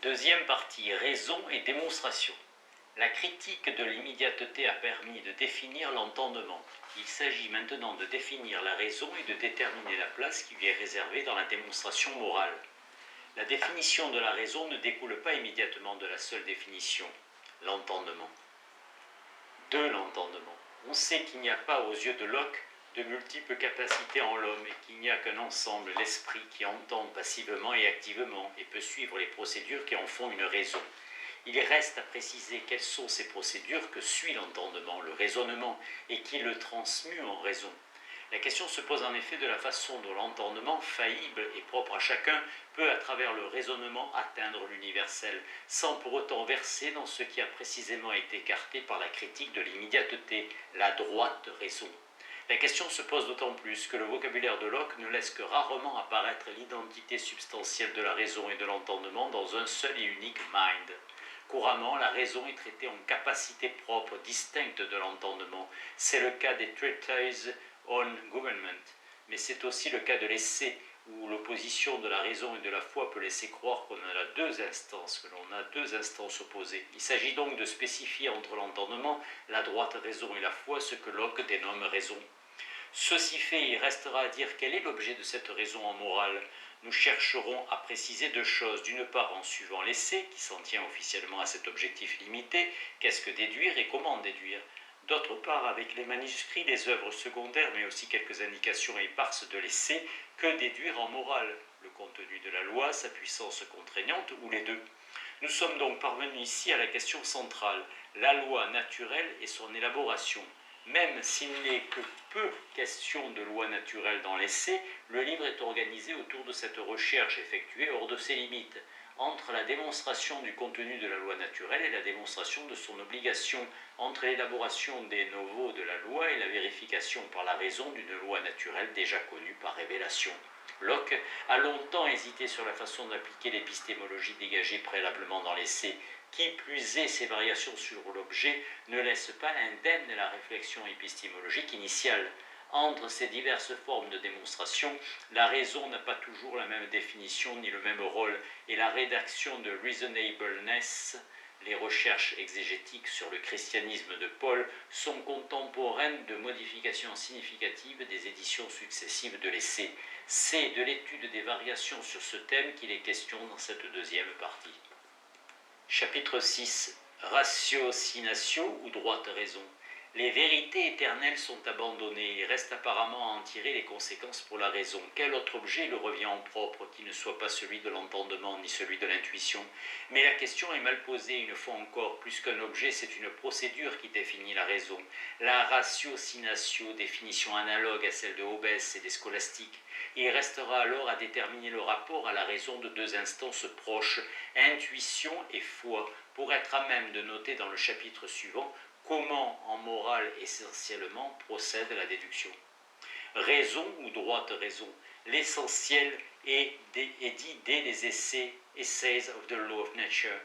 Deuxième partie, raison et démonstration. La critique de l'immédiateté a permis de définir l'entendement. Il s'agit maintenant de définir la raison et de déterminer la place qui lui est réservée dans la démonstration morale. La définition de la raison ne découle pas immédiatement de la seule définition, l'entendement. De l'entendement. On sait qu'il n'y a pas, aux yeux de Locke, de multiples capacités en l'homme et qu'il n'y a qu'un ensemble, l'esprit, qui entend passivement et activement et peut suivre les procédures qui en font une raison. Il reste à préciser quelles sont ces procédures que suit l'entendement, le raisonnement, et qui le transmue en raison. La question se pose en effet de la façon dont l'entendement, faillible et propre à chacun, peut à travers le raisonnement atteindre l'universel, sans pour autant verser dans ce qui a précisément été écarté par la critique de l'immédiateté, la droite raison. La question se pose d'autant plus que le vocabulaire de Locke ne laisse que rarement apparaître l'identité substantielle de la raison et de l'entendement dans un seul et unique mind. Couramment, la raison est traitée en capacité propre, distincte de l'entendement. C'est le cas des Treatises on Government, mais c'est aussi le cas de l'essai, où l'opposition de la raison et de la foi peut laisser croire qu'on a deux instances, que l'on a deux instances opposées. Il s'agit donc de spécifier entre l'entendement, la droite raison et la foi ce que Locke dénomme raison. Ceci fait, il restera à dire quel est l'objet de cette raison en morale. Nous chercherons à préciser deux choses. D'une part, en suivant l'essai, qui s'en tient officiellement à cet objectif limité, qu'est-ce que déduire et comment déduire. D'autre part, avec les manuscrits, les œuvres secondaires, mais aussi quelques indications éparses de l'essai, que déduire en morale, le contenu de la loi, sa puissance contraignante ou les deux. Nous sommes donc parvenus ici à la question centrale, la loi naturelle et son élaboration. Même s'il n'est que peu question de loi naturelle dans l'essai, le livre est organisé autour de cette recherche effectuée hors de ses limites, entre la démonstration du contenu de la loi naturelle et la démonstration de son obligation, entre l'élaboration des novos de la loi et la vérification par la raison d'une loi naturelle déjà connue par révélation. Locke a longtemps hésité sur la façon d'appliquer l'épistémologie dégagée préalablement dans l'essai. Qui plus est, ces variations sur l'objet ne laissent pas indemne la réflexion épistémologique initiale. Entre ces diverses formes de démonstration, la raison n'a pas toujours la même définition ni le même rôle, et la rédaction de Reasonableness, les recherches exégétiques sur le christianisme de Paul, sont contemporaines de modifications significatives des éditions successives de l'essai. C'est de l'étude des variations sur ce thème qu'il est question dans cette deuxième partie. Chapitre 6. Ratiocinatio ou droite raison. Les vérités éternelles sont abandonnées, il reste apparemment à en tirer les conséquences pour la raison. Quel autre objet le revient en propre qui ne soit pas celui de l'entendement ni celui de l'intuition? Mais la question est mal posée, une fois encore, plus qu'un objet, c'est une procédure qui définit la raison. La ratiocinatio, définition analogue à celle de Hobbes et des scolastiques. Il restera alors à déterminer le rapport à la raison de deux instances proches, intuition et foi, pour être à même de noter dans le chapitre suivant comment, en morale essentiellement, procède la déduction. Raison ou droite raison. L'essentiel est dit dès les Essays of the Law of Nature,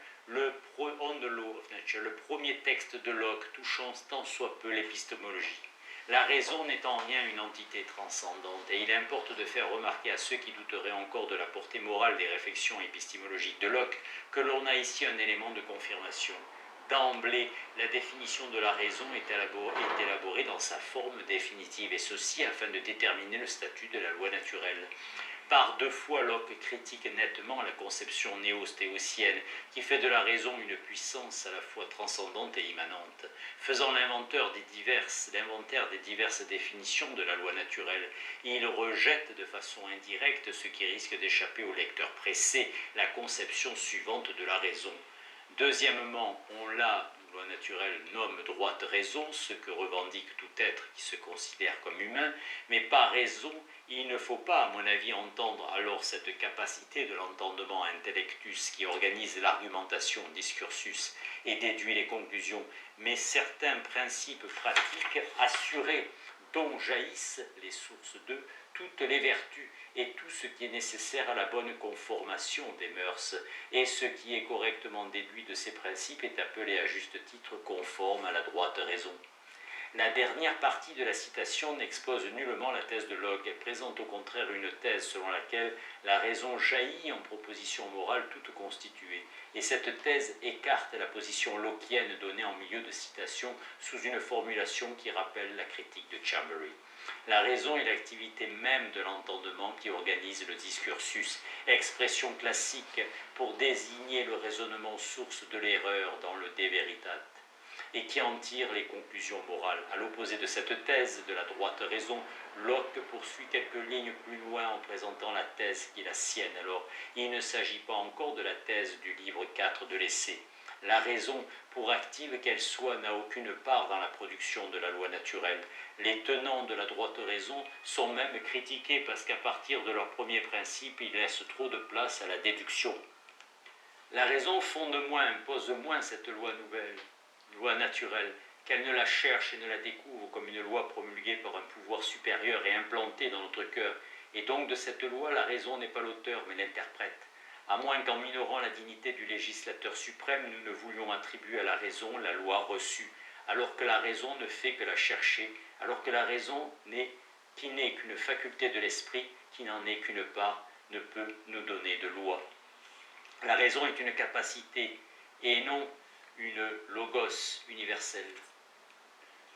on the Law of Nature, le premier texte de Locke touchant tant soit peu l'épistémologie. La raison n'est en rien une entité transcendante, et il importe de faire remarquer à ceux qui douteraient encore de la portée morale des réflexions épistémologiques de Locke que l'on a ici un élément de confirmation. D'emblée, la définition de la raison est élaborée dans sa forme définitive, et ceci afin de déterminer le statut de la loi naturelle. Par deux fois, Locke critique nettement la conception néo-stéocienne qui fait de la raison une puissance à la fois transcendante et immanente. Faisant l'inventaire des diverses définitions de la loi naturelle, il rejette de façon indirecte ce qui risque d'échapper au lecteur pressé, la conception suivante de la raison. Deuxièmement, loi naturelle nomme droite raison, ce que revendique tout être qui se considère comme humain, mais par raison, il ne faut pas, à mon avis, entendre alors cette capacité de l'entendement intellectus qui organise l'argumentation discursus et déduit les conclusions, mais certains principes pratiques assurés dont jaillissent les sources de toutes les vertus et tout ce qui est nécessaire à la bonne conformation des mœurs, et ce qui est correctement déduit de ces principes est appelé à juste titre conforme à la droite raison. La dernière partie de la citation n'expose nullement la thèse de Locke. Elle présente au contraire une thèse selon laquelle la raison jaillit en proposition morale toute constituée. Et cette thèse écarte la position lockienne donnée en milieu de citation sous une formulation qui rappelle la critique de Chambéry. La raison est l'activité même de l'entendement qui organise le discursus, expression classique pour désigner le raisonnement source de l'erreur dans le De Veritate, et qui en tire les conclusions morales. À l'opposé de cette thèse de la droite raison, Locke poursuit quelques lignes plus loin en présentant la thèse qui est la sienne. Alors, il ne s'agit pas encore de la thèse du livre 4 de l'essai. La raison, pour active qu'elle soit, n'a aucune part dans la production de la loi naturelle. Les tenants de la droite raison sont même critiqués parce qu'à partir de leur premier principe, ils laissent trop de place à la déduction. La raison fonde moins, impose moins cette loi nouvelle, loi naturelle, qu'elle ne la cherche et ne la découvre comme une loi promulguée par un pouvoir supérieur et implantée dans notre cœur. Et donc de cette loi, la raison n'est pas l'auteur, mais l'interprète. À moins qu'en minorant la dignité du législateur suprême, nous ne voulions attribuer à la raison la loi reçue, alors que la raison ne fait que la chercher, alors que la raison qui n'est qu'une faculté de l'esprit, qui n'en est qu'une part, ne peut nous donner de loi. La raison est une capacité et non une logos universelle.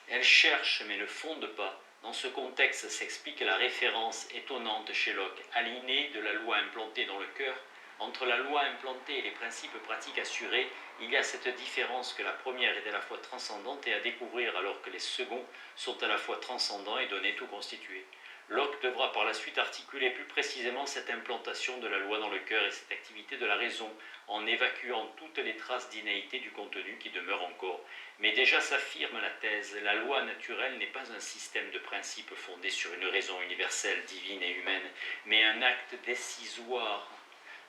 Elle cherche mais ne fonde pas. Dans ce contexte s'explique la référence étonnante chez Locke à l'inné de la loi implantée dans le cœur. Entre la loi implantée et les principes pratiques assurés, il y a cette différence que la première est à la fois transcendante et à découvrir alors que les seconds sont à la fois transcendants et donnés tout constitués. Locke devra par la suite articuler plus précisément cette implantation de la loi dans le cœur et cette activité de la raison en évacuant toutes les traces d'innéité du contenu qui demeure encore. Mais déjà s'affirme la thèse, la loi naturelle n'est pas un système de principes fondé sur une raison universelle, divine et humaine, mais un acte décisoire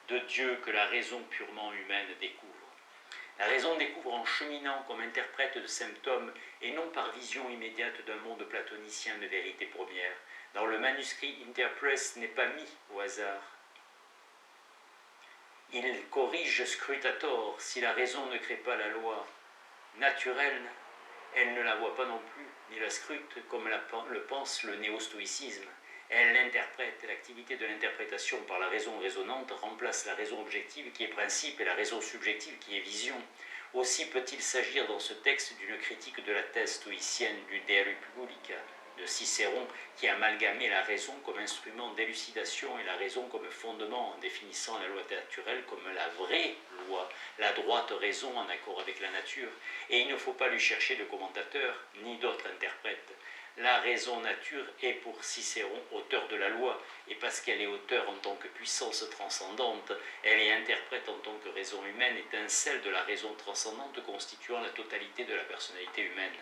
de Dieu que la raison purement humaine découvre. La raison découvre en cheminant comme interprète de symptômes et non par vision immédiate d'un monde platonicien de vérité première. Dans le manuscrit Interpress n'est pas mis au hasard. Il corrige scrutator, si la raison ne crée pas la loi naturelle, elle ne la voit pas non plus, ni la scrute comme le pense le néo-stoïcisme. Elle l'interprète. L'activité de l'interprétation par la raison raisonnante remplace la raison objective qui est principe et la raison subjective qui est vision. Aussi peut-il s'agir dans ce texte d'une critique de la thèse stoïcienne du De Republica de Cicéron qui amalgamait la raison comme instrument d'élucidation et la raison comme fondement en définissant la loi naturelle comme la vraie loi, la droite raison en accord avec la nature. Et il ne faut pas lui chercher de commentateur ni d'autres interprètes. La raison nature est pour Cicéron auteur de la loi, et parce qu'elle est auteur en tant que puissance transcendante, elle est interprète en tant que raison humaine, étincelle de la raison transcendante constituant la totalité de la personnalité humaine.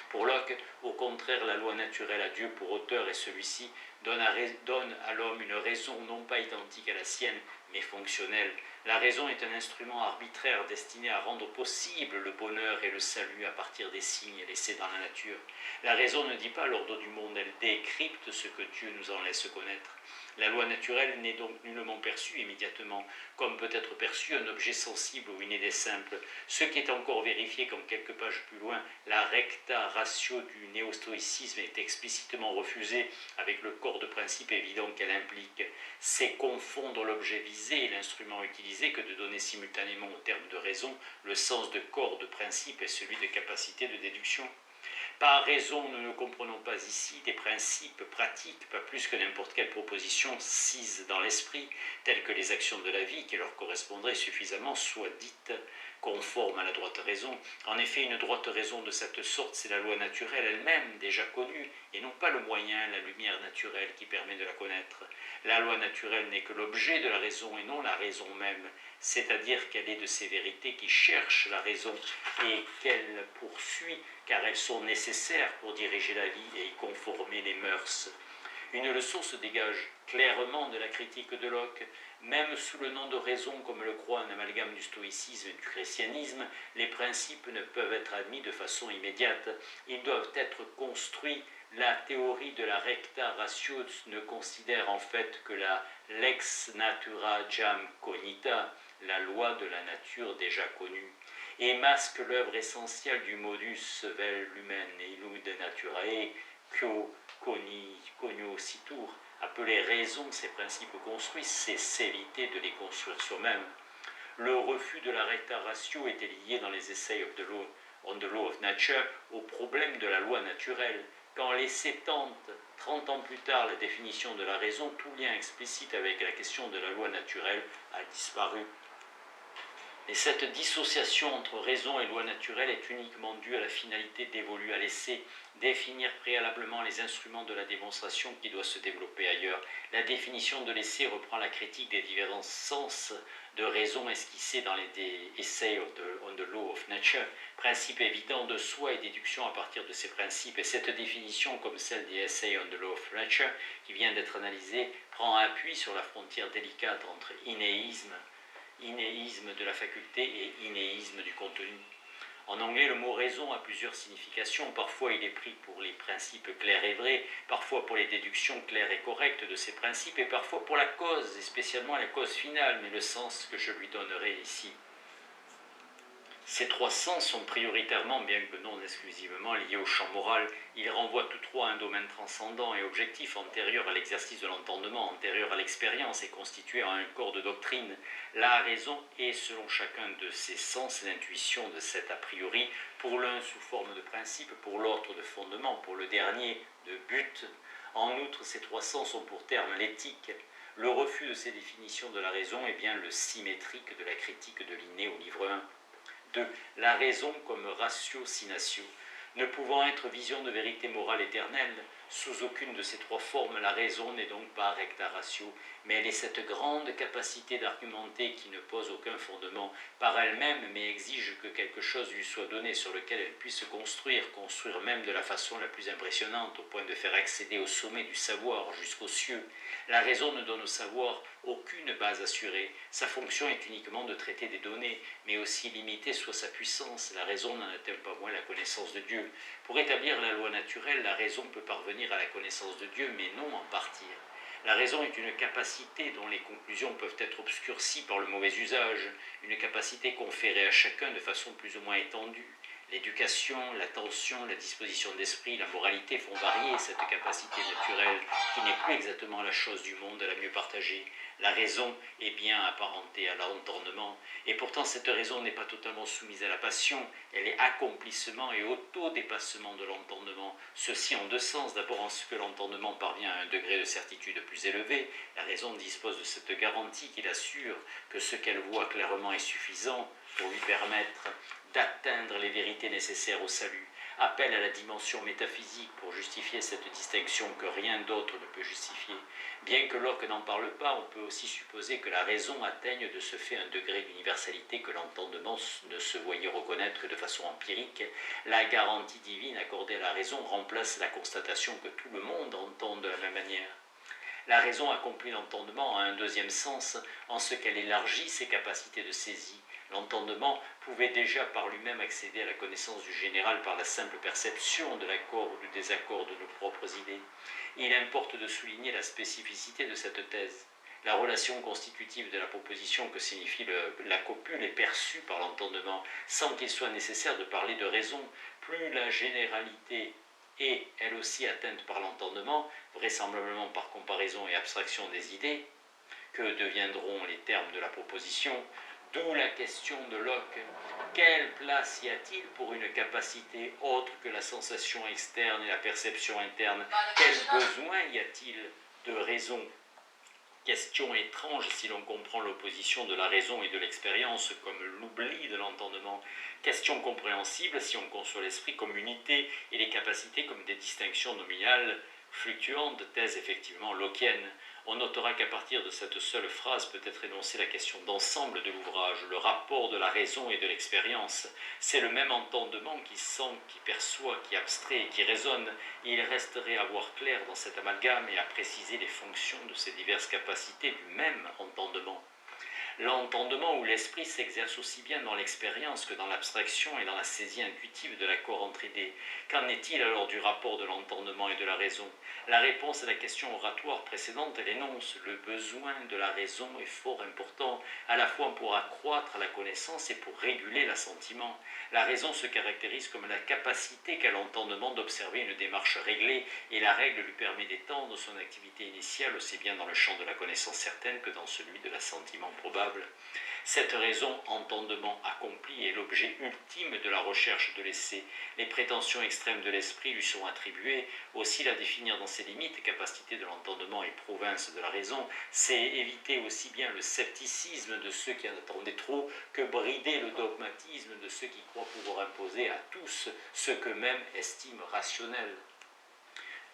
Pour Locke, au contraire, la loi naturelle a Dieu pour auteur et celui-ci donne à l'homme une raison non pas identique à la sienne, mais fonctionnelle. La raison est un instrument arbitraire destiné à rendre possible le bonheur et le salut à partir des signes laissés dans la nature. La raison ne dit pas l'ordre du monde, elle décrypte ce que Dieu nous en laisse connaître. La loi naturelle n'est donc nullement perçue immédiatement, comme peut être perçu un objet sensible ou inné des simples, ce qui est encore vérifié quand quelques pages plus loin, la recta ratio du néo-stoïcisme est explicitement refusée avec le corps de principe évident qu'elle implique. C'est confondre l'objet visé et l'instrument utilisé que de donner simultanément au terme de raison le sens de corps de principe et celui de capacité de déduction. Par raison, nous ne comprenons pas ici des principes pratiques, pas plus que n'importe quelle proposition sise dans l'esprit, telles que les actions de la vie qui leur correspondraient suffisamment soient dites conformes à la droite raison. En effet, une droite raison de cette sorte, c'est la loi naturelle elle-même, déjà connue, et non pas le moyen, la lumière naturelle qui permet de la connaître. La loi naturelle n'est que l'objet de la raison et non la raison même, c'est-à-dire qu'elle est de ces vérités qui cherchent la raison et qu'elle poursuit, car elles sont nécessaires pour diriger la vie et y conformer les mœurs. Une leçon se dégage clairement de la critique de Locke. Même sous le nom de raison, comme le croit un amalgame du stoïcisme et du christianisme, les principes ne peuvent être admis de façon immédiate. Ils doivent être construits. La théorie de la recta ratio ne considère en fait que la lex natura jam cognita, la loi de la nature déjà connue. et masque l'œuvre essentielle du modus vel lumen illud naturae quo cognoscitur, appelé raison. Ces principes construits, c'est éviter de les construire soi-même. Le refus de la recta ratio était lié dans les essais on the law of nature au problème de la loi naturelle. Quand les 30 ans plus tard, la définition de la raison, tout lien explicite avec la question de la loi naturelle a disparu. Et cette dissociation entre raison et loi naturelle est uniquement due à la finalité dévolue à l'essai, définir préalablement les instruments de la démonstration qui doit se développer ailleurs. La définition de l'essai reprend la critique des différents sens de raison esquissés dans les essais on the law of nature, principes évidents de soi et déduction à partir de ces principes. Et cette définition, comme celle des essais on the law of nature, qui vient d'être analysée, prend appui sur la frontière délicate entre inéisme de la faculté et inéisme du contenu. En anglais, le mot raison a plusieurs significations. Parfois, il est pris pour les principes clairs et vrais, parfois pour les déductions claires et correctes de ces principes, et parfois pour la cause, et spécialement la cause finale, mais le sens que je lui donnerai ici. Ces trois sens sont prioritairement, bien que non exclusivement, liés au champ moral. Ils renvoient tous trois à un domaine transcendant et objectif antérieur à l'exercice de l'entendement, antérieur à l'expérience et constitué en un corps de doctrine. La raison est, selon chacun de ces sens, l'intuition de cet a priori, pour l'un sous forme de principe, pour l'autre de fondement, pour le dernier de but. En outre, ces trois sens ont pour terme l'éthique. Le refus de ces définitions de la raison est bien le symétrique de la critique de Linné au livre 1. 2. La raison comme ratiocinatio. Ne pouvant être vision de vérité morale éternelle, sous aucune de ces trois formes, la raison n'est donc pas recta ratio, mais elle est cette grande capacité d'argumenter qui ne pose aucun fondement par elle-même, mais exige que quelque chose lui soit donné sur lequel elle puisse construire même de la façon la plus impressionnante, au point de faire accéder au sommet du savoir jusqu'aux cieux. La raison ne donne au savoir aucune base assurée. Sa fonction est uniquement de traiter des données, mais aussi limiter soit sa puissance. La raison n'en atteint pas moins la connaissance de Dieu. Pour établir la loi naturelle, la raison peut parvenir à la connaissance de Dieu, mais non en partir. La raison est une capacité dont les conclusions peuvent être obscurcies par le mauvais usage, une capacité conférée à chacun de façon plus ou moins étendue. L'éducation, l'attention, la disposition d'esprit, la moralité font varier cette capacité naturelle qui n'est plus exactement la chose du monde la mieux partagée. La raison est bien apparentée à l'entendement, et pourtant cette raison n'est pas totalement soumise à la passion, elle est accomplissement et autodépassement de l'entendement. Ceci en deux sens, d'abord en ce que l'entendement parvient à un degré de certitude plus élevé, la raison dispose de cette garantie qu'il assure que ce qu'elle voit clairement est suffisant pour lui permettre d'atteindre les vérités nécessaires au salut, appelle à la dimension métaphysique pour justifier cette distinction que rien d'autre ne peut justifier. Bien que Locke n'en parle pas, on peut aussi supposer que la raison atteigne de ce fait un degré d'universalité que l'entendement ne se voyait reconnaître que de façon empirique. La garantie divine accordée à la raison remplace la constatation que tout le monde entend de la même manière. La raison accomplit l'entendement à un deuxième sens en ce qu'elle élargit ses capacités de saisie. L'entendement pouvait déjà par lui-même accéder à la connaissance du général par la simple perception de l'accord ou du désaccord de nos propres idées. Il importe de souligner la spécificité de cette thèse. La relation constitutive de la proposition que signifie la copule est perçue par l'entendement, sans qu'il soit nécessaire de parler de raison. Plus la généralité est, elle aussi, atteinte par l'entendement, vraisemblablement par comparaison et abstraction des idées, que deviendront les termes de la proposition, d'où la question de Locke. Quelle place y a-t-il pour une capacité autre que la sensation externe et la perception interne? Quel besoin y a-t-il de raison? Question étrange si l'on comprend l'opposition de la raison et de l'expérience comme l'oubli de l'entendement. Question compréhensible si on conçoit l'esprit comme unité et les capacités comme des distinctions nominales fluctuantes, thèse effectivement lockienne. On notera qu'à partir de cette seule phrase peut être énoncée la question d'ensemble de l'ouvrage, le rapport de la raison et de l'expérience. C'est le même entendement qui sent, qui perçoit, qui abstrait et qui raisonne. Et il resterait à voir clair dans cet amalgame et à préciser les fonctions de ces diverses capacités du même entendement. L'entendement ou l'esprit s'exerce aussi bien dans l'expérience que dans l'abstraction et dans la saisie intuitive de l'accord entre idées. Qu'en est-il alors du rapport de l'entendement et de la raison? La réponse à la question oratoire précédente, elle énonce: le besoin de la raison est fort important, à la fois pour accroître la connaissance et pour réguler l'assentiment. La raison se caractérise comme la capacité qu'a l'entendement d'observer une démarche réglée, et la règle lui permet d'étendre son activité initiale aussi bien dans le champ de la connaissance certaine que dans celui de l'assentiment probable. Cette raison, entendement accompli, est l'objet ultime de la recherche de l'essai. Les prétentions extrêmes de l'esprit lui sont attribuées. Aussi, la définir dans ses limites, capacité de l'entendement et province de la raison, c'est éviter aussi bien le scepticisme de ceux qui en attendaient trop que brider le dogmatisme de ceux qui croient pouvoir imposer à tous ce qu'eux-mêmes estiment rationnel.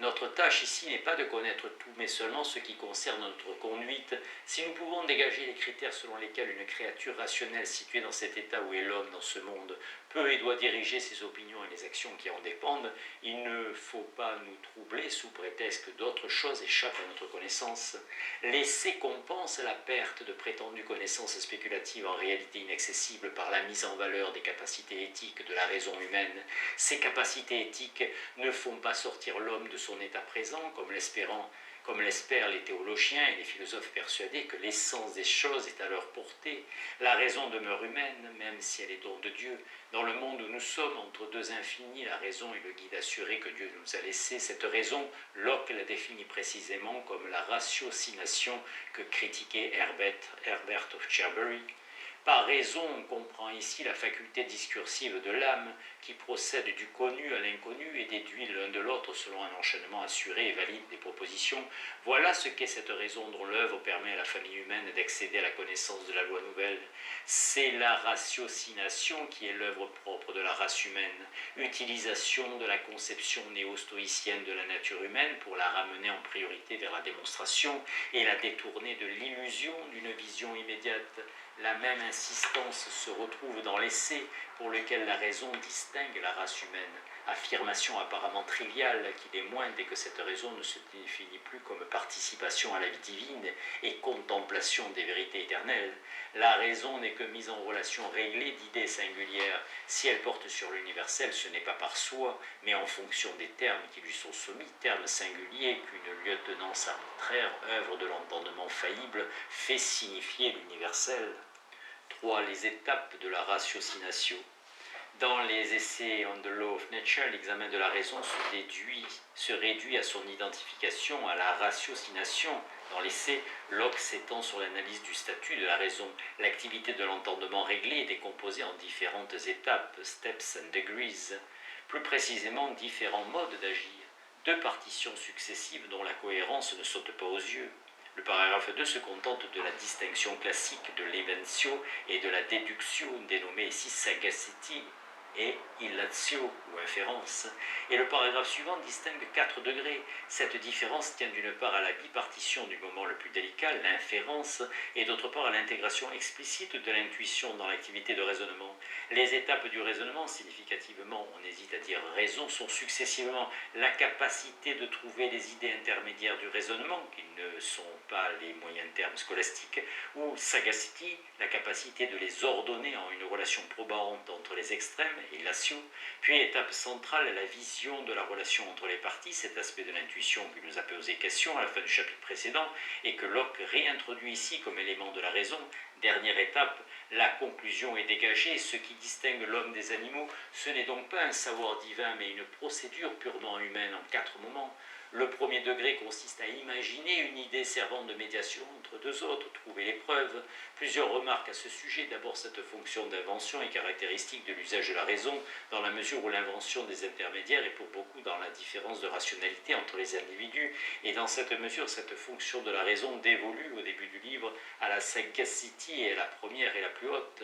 Notre tâche ici n'est pas de connaître tout, mais seulement ce qui concerne notre conduite. Si nous pouvons dégager les critères selon lesquels une créature rationnelle située dans cet état où est l'homme dans ce monde peut et doit diriger ses opinions et les actions qui en dépendent, il ne faut pas nous troubler sous prétexte que d'autres choses échappent à notre connaissance. L'essai compense la perte de prétendues connaissances spéculatives en réalité inaccessibles par la mise en valeur des capacités éthiques de la raison humaine. Ces capacités éthiques ne font pas sortir l'homme de son état présent, comme l'espèrent les théologiens et les philosophes persuadés que l'essence des choses est à leur portée. La raison demeure humaine, même si elle est don de Dieu. Dans le monde où nous sommes, entre deux infinis, la raison est le guide assuré que Dieu nous a laissé. Cette raison, Locke la définit précisément comme la ratiocination que critiquait Herbert of Cherbury. Par raison, on comprend ici la faculté discursive de l'âme qui procède du connu à l'inconnu et déduit l'un de l'autre selon un enchaînement assuré et valide des propositions. Voilà ce qu'est cette raison dont l'œuvre permet à la famille humaine d'accéder à la connaissance de la loi nouvelle. C'est la ratiocination qui est l'œuvre propre de la race humaine, utilisation de la conception néo-stoïcienne de la nature humaine pour la ramener en priorité vers la démonstration et la détourner de l'illusion d'une vision immédiate. La même insistance se retrouve dans l'essai pour lequel la raison distingue la race humaine, affirmation apparemment triviale qu'il est moins dès que cette raison ne se définit plus comme participation à la vie divine et contemplation des vérités éternelles. La raison n'est que mise en relation réglée d'idées singulières. Si elle porte sur l'universel, ce n'est pas par soi, mais en fonction des termes qui lui sont soumis, termes singuliers qu'une lieutenance arbitraire, œuvre de l'entendement faillible, fait signifier l'universel. 3. Les étapes de la ratiocination. Dans les essais on the law of nature, l'examen de la raison se réduit à son identification à la ratiocination. Dans l'essai, Locke s'étend sur l'analyse du statut de la raison. L'activité de l'entendement réglé est décomposée en différentes étapes, steps and degrees, plus précisément différents modes d'agir, deux partitions successives dont la cohérence ne saute pas aux yeux. Le paragraphe 2 se contente de la distinction classique de l'eventio et de la déduction, dénommée ici sagacity et illatio ou inférence. Et le paragraphe suivant distingue 4 degrés. Cette différence tient d'une part à la bipartition du moment le plus délicat, l'inférence, et d'autre part à l'intégration explicite de l'intuition dans l'activité de raisonnement. Les étapes du raisonnement, significativement, on hésite à dire raison, sont successivement la capacité de trouver les idées intermédiaires du raisonnement, qui ne sont pas les moyens termes scolastiques, ou sagacity, la capacité de les ordonner en une relation probante entre les extrêmes, et latio. Puis étape centrale, la vision de la relation entre les parties, cet aspect de l'intuition qui nous a posé question à la fin du chapitre précédent, et que Locke réintroduit ici comme élément de la raison. Dernière étape, la conclusion est dégagée. Ce qui distingue l'homme des animaux, ce n'est donc pas un savoir divin, mais une procédure purement humaine en 4 moments. Le premier degré consiste à imaginer une idée servant de médiation entre deux autres, trouver les preuves. Plusieurs remarques à ce sujet. D'abord, cette fonction d'invention est caractéristique de l'usage de la raison, dans la mesure où l'invention des intermédiaires est pour beaucoup dans la différence de rationalité entre les individus, et dans cette mesure, cette fonction de la raison dévolue au début du livre à la sagacity est la première et la plus haute.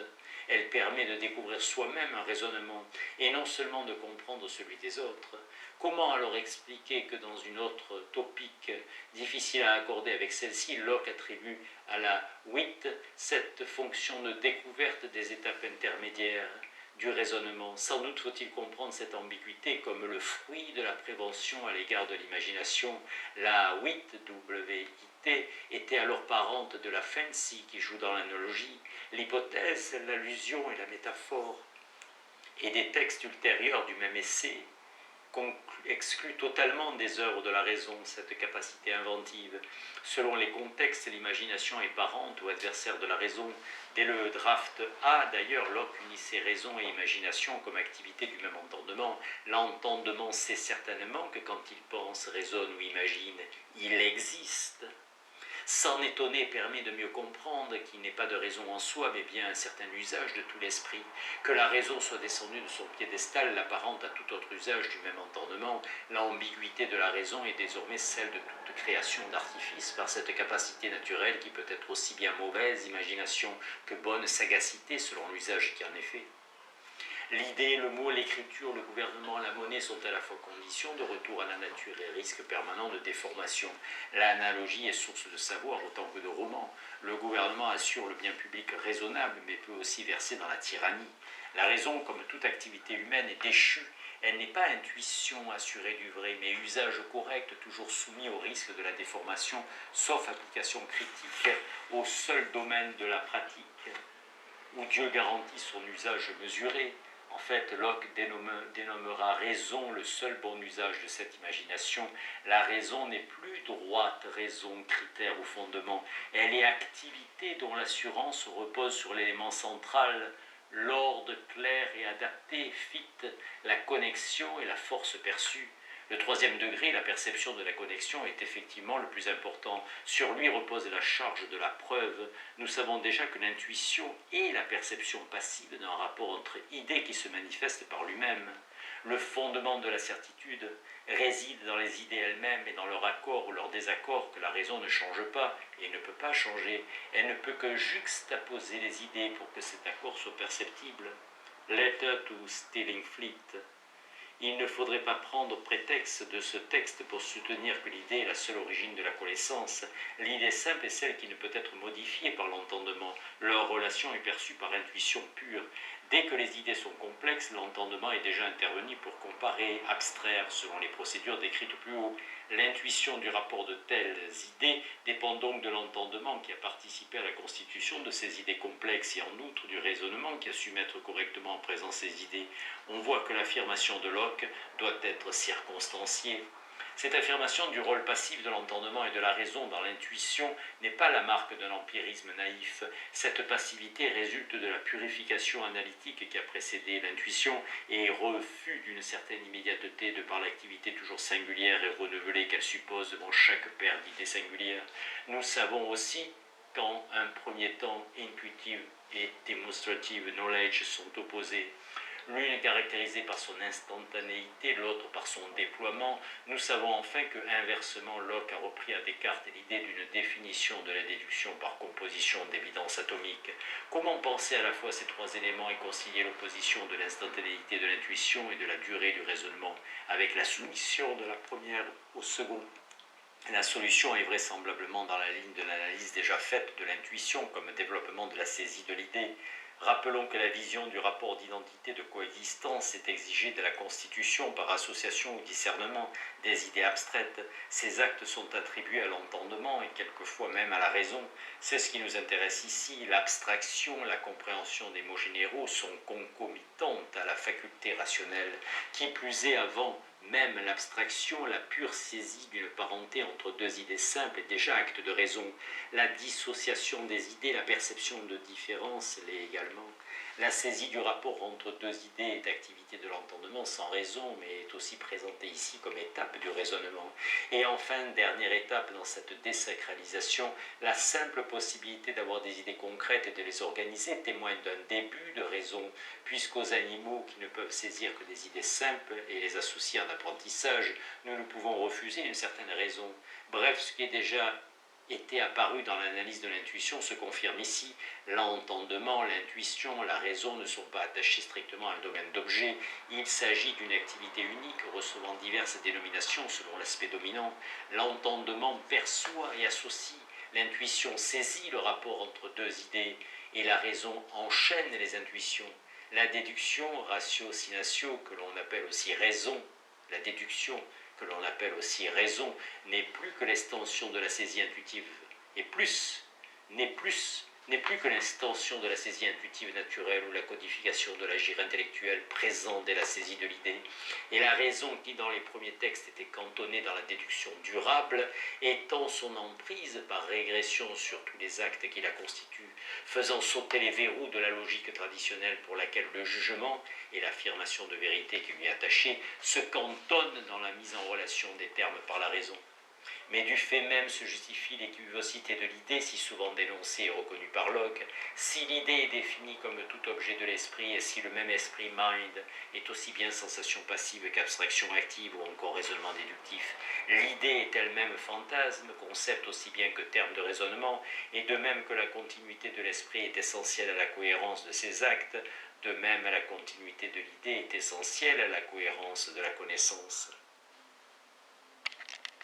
Elle permet de découvrir soi-même un raisonnement, et non seulement de comprendre celui des autres. Comment alors expliquer que dans une autre topique difficile à accorder avec celle-ci, Locke attribue à la wit cette fonction de découverte des étapes intermédiaires? du raisonnement. Sans doute faut-il comprendre cette ambiguïté comme le fruit de la prévention à l'égard de l'imagination. La WIT, W-I-T, était alors parente de la fancy qui joue dans l'analogie, l'hypothèse, l'allusion et la métaphore. Et des textes ultérieurs du même essai exclut totalement des œuvres de la raison cette capacité inventive. Selon les contextes, l'imagination est parente ou adversaire de la raison. Dès le draft A, d'ailleurs, Locke unissait raison et imagination comme activité du même entendement. L'entendement sait certainement que quand il pense, raisonne ou imagine, il existe. S'en étonner permet de mieux comprendre qu'il n'est pas de raison en soi, mais bien un certain usage de tout l'esprit. Que la raison soit descendue de son piédestal l'apparente à tout autre usage du même entendement. L'ambiguïté de la raison est désormais celle de toute création d'artifice, par cette capacité naturelle qui peut être aussi bien mauvaise imagination que bonne sagacité selon l'usage qui en est fait. L'idée, le mot, l'écriture, le gouvernement, la monnaie sont à la fois conditions de retour à la nature et risque permanent de déformation. L'analogie est source de savoir autant que de roman. Le gouvernement assure le bien public raisonnable, mais peut aussi verser dans la tyrannie. La raison, comme toute activité humaine, est déchue. Elle n'est pas intuition assurée du vrai, mais usage correct, toujours soumis au risque de la déformation, sauf application critique au seul domaine de la pratique, où Dieu garantit son usage mesuré. En fait, Locke dénommera raison le seul bon usage de cette imagination. La raison n'est plus droite raison, critère ou fondement. Elle est activité dont l'assurance repose sur l'élément central, l'ordre clair et adapté, fit, la connexion et la force perçue. Le troisième degré, la perception de la connexion, est effectivement le plus important. Sur lui repose la charge de la preuve. Nous savons déjà que l'intuition est la perception passive d'un rapport entre idées qui se manifestent par lui-même. Le fondement de la certitude réside dans les idées elles-mêmes et dans leur accord ou leur désaccord que la raison ne change pas et ne peut pas changer. Elle ne peut que juxtaposer les idées pour que cet accord soit perceptible. Letter to Stillingfleet. Il ne faudrait pas prendre prétexte de ce texte pour soutenir que l'idée est la seule origine de la connaissance. L'idée simple est celle qui ne peut être modifiée par l'entendement. Leur relation est perçue par intuition pure. Dès que les idées sont complexes, l'entendement est déjà intervenu pour comparer, abstraire, selon les procédures décrites plus haut. L'intuition du rapport de telles idées dépend donc de l'entendement qui a participé à la constitution de ces idées complexes et en outre du raisonnement qui a su mettre correctement en présence ces idées. On voit que l'affirmation de Locke doit être circonstanciée. Cette affirmation du rôle passif de l'entendement et de la raison dans l'intuition n'est pas la marque d'un empirisme naïf. Cette passivité résulte de la purification analytique qui a précédé l'intuition et refus d'une certaine immédiateté de par l'activité toujours singulière et renouvelée qu'elle suppose devant chaque paire d'idées singulières. Nous savons aussi qu'en un premier temps, intuitive et demonstrative knowledge sont opposés. L'une est caractérisée par son instantanéité, l'autre par son déploiement. Nous savons enfin que, inversement, Locke a repris à Descartes l'idée d'une définition de la déduction par composition d'évidence atomique. Comment penser à la fois ces trois éléments et concilier l'opposition de l'instantanéité de l'intuition et de la durée du raisonnement, avec la soumission de la première au second? La solution est vraisemblablement dans la ligne de l'analyse déjà faite de l'intuition comme développement de la saisie de l'idée. Rappelons que la vision du rapport d'identité de coexistence est exigée de la constitution par association ou discernement des idées abstraites. Ces actes sont attribués à l'entendement et quelquefois même à la raison. C'est ce qui nous intéresse ici. L'abstraction, la compréhension des mots généraux sont concomitantes à la faculté rationnelle. Qui plus est, avant même l'abstraction, la pure saisie d'une parenté entre deux idées simples est déjà acte de raison. La dissociation des idées, la perception de différence l'est également. La saisie du rapport entre deux idées est activité de l'entendement sans raison, mais est aussi présentée ici comme étape du raisonnement. Et enfin, dernière étape dans cette désacralisation, la simple possibilité d'avoir des idées concrètes et de les organiser témoigne d'un début de raison, puisqu'aux animaux qui ne peuvent saisir que des idées simples et les associer en apprentissage, nous ne pouvons refuser une certaine raison. Bref, ce qui est déjà était apparu dans l'analyse de l'intuition se confirme ici. L'entendement, l'intuition, la raison ne sont pas attachés strictement à un domaine d'objet. Il s'agit d'une activité unique recevant diverses dénominations selon l'aspect dominant. L'entendement perçoit et associe, l'intuition saisit le rapport entre deux idées et la raison enchaîne les intuitions. La déduction, ratiocinatio, que l'on appelle aussi raison, la déduction, que l'on appelle aussi raison, n'est plus que l'extension de la saisie intuitive, et n'est plus que l'extension de la saisie intuitive naturelle ou la codification de l'agir intellectuel présent dès la saisie de l'idée, et la raison qui dans les premiers textes était cantonnée dans la déduction durable, étend son emprise par régression sur tous les actes qui la constituent, faisant sauter les verrous de la logique traditionnelle pour laquelle le jugement et l'affirmation de vérité qui lui est attachée se cantonnent dans la mise en relation des termes par la raison. Mais du fait même se justifie l'équivocité de l'idée, si souvent dénoncée et reconnue par Locke. Si l'idée est définie comme tout objet de l'esprit, et si le même esprit mind est aussi bien sensation passive qu'abstraction active ou encore raisonnement déductif, l'idée est elle-même fantasme, concept aussi bien que terme de raisonnement, et de même que la continuité de l'esprit est essentielle à la cohérence de ses actes, de même la continuité de l'idée est essentielle à la cohérence de la connaissance.